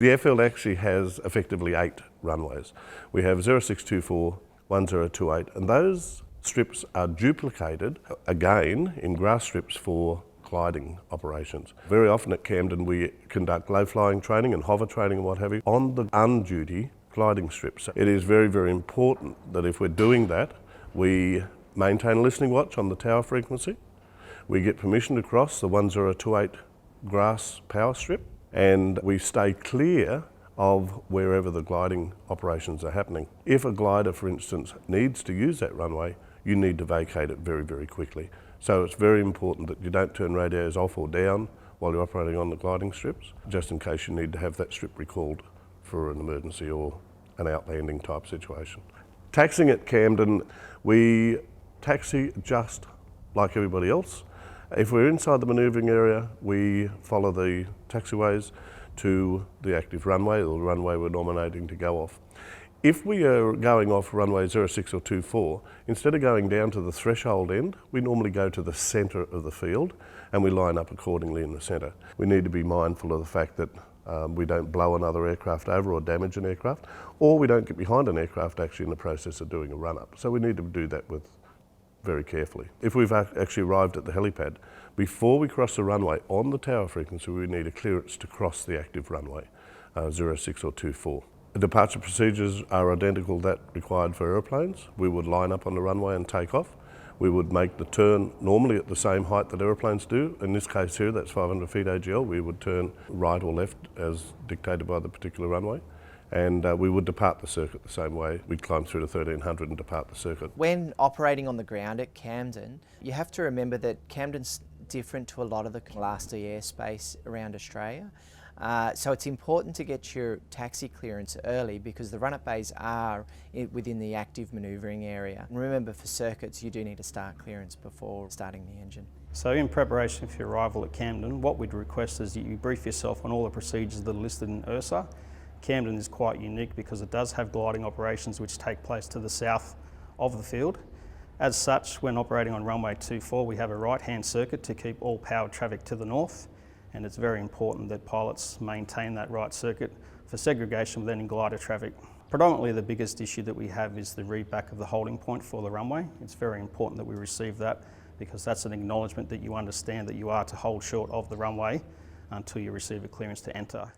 The airfield actually has effectively 8 runways. We have 0624, 1028, and those strips are duplicated again in grass strips for gliding operations. Very often at Camden we conduct low flying training and hover training and what have you on the un-duty gliding strips. It is very, very important that if we're doing that, we maintain a listening watch on the tower frequency, we get permission to cross the 1028 grass power strip, and we stay clear of wherever the gliding operations are happening. If a glider, for instance, needs to use that runway, you need to vacate it very, very quickly. So it's very important that you don't turn radios off or down while you're operating on the gliding strips, just in case you need to have that strip recalled for an emergency or an outlanding type situation. Taxiing at Camden, we taxi just like everybody else. If we're inside the manoeuvring area, we follow the taxiways to the active runway, or the runway we're nominating to go off. If we are going off runway 06 or 24, instead of going down to the threshold end, we normally go to the centre of the field and we line up accordingly in the centre. We need to be mindful of the fact that we don't blow another aircraft over or damage an aircraft, or we don't get behind an aircraft actually in the process of doing a run-up. So we need to do that very carefully. If we've actually arrived at the helipad, before we cross the runway on the tower frequency, we need a clearance to cross the active runway, 06 or 24. The departure procedures are identical that required for aeroplanes. We would line up on the runway and take off. We would make the turn normally at the same height that aeroplanes do. In this case here, that's 500 feet AGL. We would turn right or left as dictated by the particular runway. And we would depart the circuit the same way. We'd climb through to 1300 and depart the circuit. When operating on the ground at Camden, you have to remember that Camden's different to a lot of the Class D airspace around Australia. So it's important to get your taxi clearance early because the run-up bays are within the active manoeuvring area. And remember, for circuits, you do need to start clearance before starting the engine. So in preparation for your arrival at Camden, what we'd request is that you brief yourself on all the procedures that are listed in ERSA. Camden is quite unique because it does have gliding operations which take place to the south of the field. As such, when operating on runway 24, we have a right-hand circuit to keep all powered traffic to the north, and it's very important that pilots maintain that right circuit for segregation with any glider traffic. Predominantly the biggest issue that we have is the read back of the holding point for the runway. It's very important that we receive that because that's an acknowledgement that you understand that you are to hold short of the runway until you receive a clearance to enter.